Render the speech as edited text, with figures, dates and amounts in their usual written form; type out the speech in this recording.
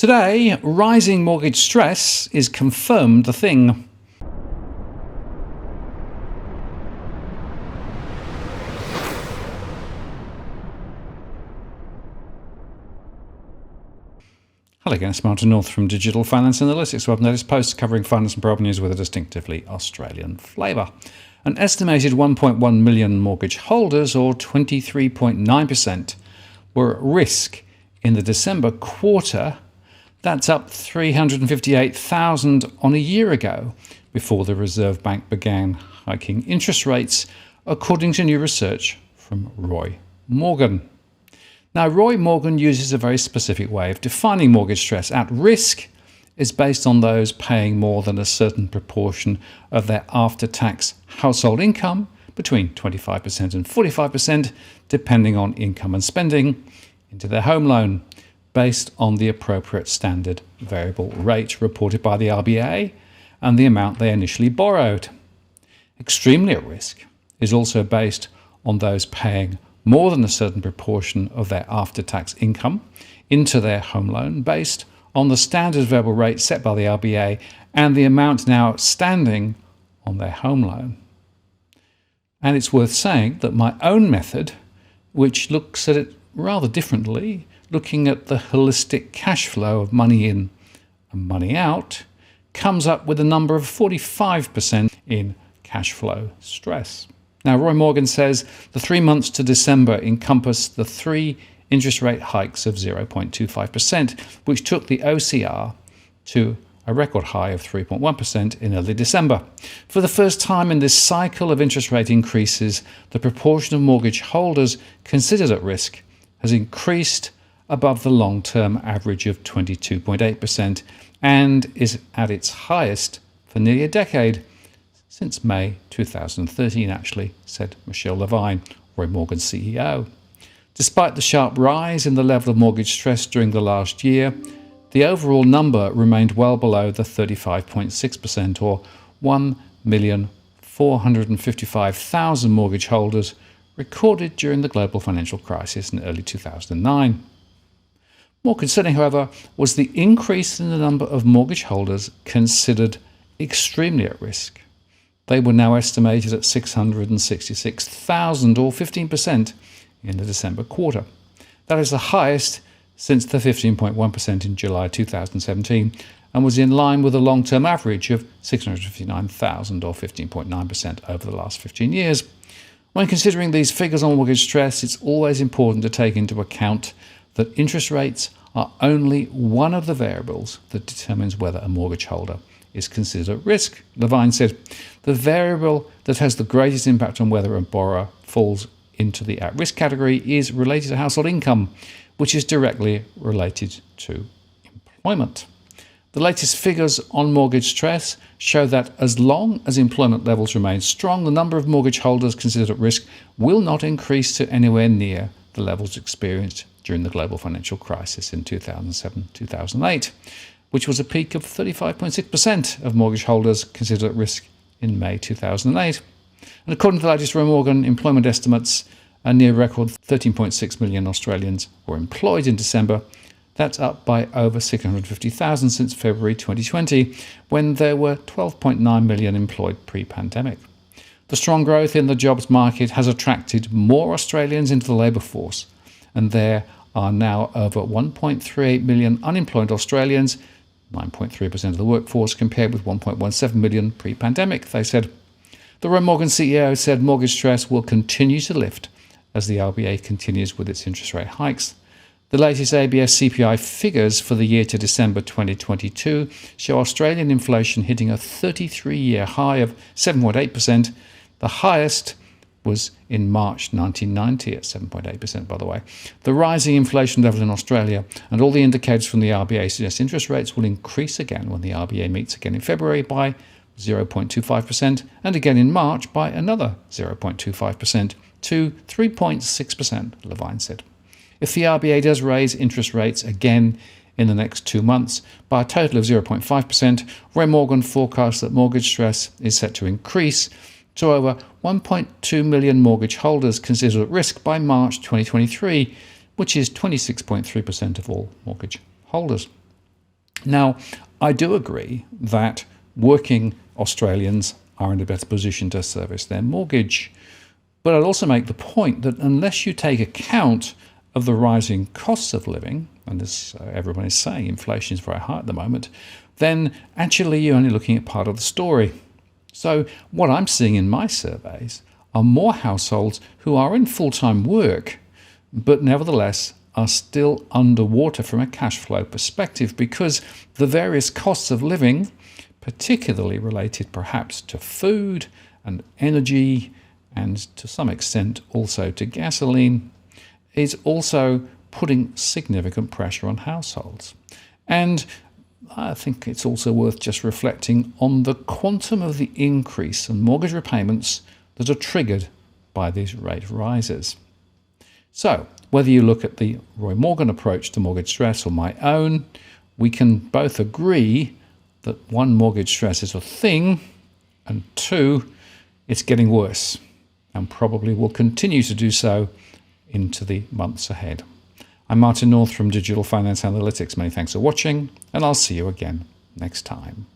Today, rising mortgage stress is confirmed a thing. Hello again, it's Martin North from Digital Finance Analytics. Welcome to this post covering finance and property news with a distinctively Australian flavour. An estimated 1.1 million mortgage holders, or 23.9%, were at risk in the December quarter. That's up 358,000 on a year ago, before the Reserve Bank began hiking interest rates, according to new research from Roy Morgan. Now, Roy Morgan uses a very specific way of defining mortgage stress. At risk is based on those paying more than a certain proportion of their after-tax household income, between 25% and 45%, depending on income and spending, into their home loan, based on the appropriate standard variable rate reported by the RBA and the amount they initially borrowed. Extremely at risk is also based on those paying more than a certain proportion of their after-tax income into their home loan, based on the standard variable rate set by the RBA and the amount now outstanding on their home loan. And it's worth saying that my own method, which looks at it rather differently, looking at the holistic cash flow of money in and money out, comes up with a number of 45% in cash flow stress. Now, Roy Morgan says the 3 months to December encompass the 3 interest rate hikes of 0.25%, which took the OCR to a record high of 3.1% in early December. For the first time in this cycle of interest rate increases, the proportion of mortgage holders considered at risk has increased above the long-term average of 22.8% and is at its highest for nearly a decade. Since May 2013, actually, said Michelle Levine, Roy Morgan's CEO. Despite the sharp rise in the level of mortgage stress during the last year, the overall number remained well below the 35.6%, or 1,455,000 mortgage holders recorded during the global financial crisis in early 2009. More concerning, however, was the increase in the number of mortgage holders considered extremely at risk. They were now estimated at 666,000, or 15%, in the December quarter. That is the highest since the 15.1% in July 2017, and was in line with a long-term average of 659,000, or 15.9%, over the last 15 years. When considering these figures on mortgage stress, it's always important to take into account that interest rates are only one of the variables that determines whether a mortgage holder is considered at risk. Levine said, the variable that has the greatest impact on whether a borrower falls into the at-risk category is related to household income, which is directly related to employment. The latest figures on mortgage stress show that as long as employment levels remain strong, the number of mortgage holders considered at risk will not increase to anywhere near the levels experienced during the global financial crisis in 2007-2008, which was a peak of 35.6% of mortgage holders considered at risk in May 2008. And according to the latest Roy Morgan employment estimates, a near record 13.6 million Australians were employed in December. That's up by over 650,000 since February 2020, when there were 12.9 million employed pre-pandemic. The strong growth in the jobs market has attracted more Australians into the labour force, and there are now over 1.38 million unemployed Australians, 9.3% of the workforce, compared with 1.17 million pre-pandemic, they said. The Roy Morgan CEO said mortgage stress will continue to lift as the RBA continues with its interest rate hikes. The latest ABS CPI figures for the year to December 2022 show Australian inflation hitting a 33-year high of 7.8%. The highest was in March 1990 at 7.8%, by the way. The rising inflation level in Australia and all the indicators from the RBA suggest interest rates will increase again when the RBA meets again in February by 0.25% and again in March by another 0.25% to 3.6%, Levine said. If the RBA does raise interest rates again in the next 2 months by a total of 0.5%, Roy Morgan forecasts that mortgage stress is set to increase to over 1.2 million mortgage holders considered at risk by March 2023, which is 26.3% of all mortgage holders. Now, I do agree that working Australians are in a better position to service their mortgage. But I'd also make the point that unless you take account of the rising costs of living, and as everyone is saying, inflation is very high at the moment, then actually you're only looking at part of the story. So what I'm seeing in my surveys are more households who are in full-time work, but nevertheless are still underwater from a cash flow perspective because the various costs of living, particularly related perhaps to food and energy, and to some extent also to gasoline, is also putting significant pressure on households. And I think it's also worth just reflecting on the quantum of the increase in mortgage repayments that are triggered by these rate rises. So, whether you look at the Roy Morgan approach to mortgage stress or my own, we can both agree that one, mortgage stress is a thing, and two, it's getting worse and probably will continue to do so into the months ahead. I'm Martin North from Digital Finance Analytics. Many thanks for watching, and I'll see you again next time.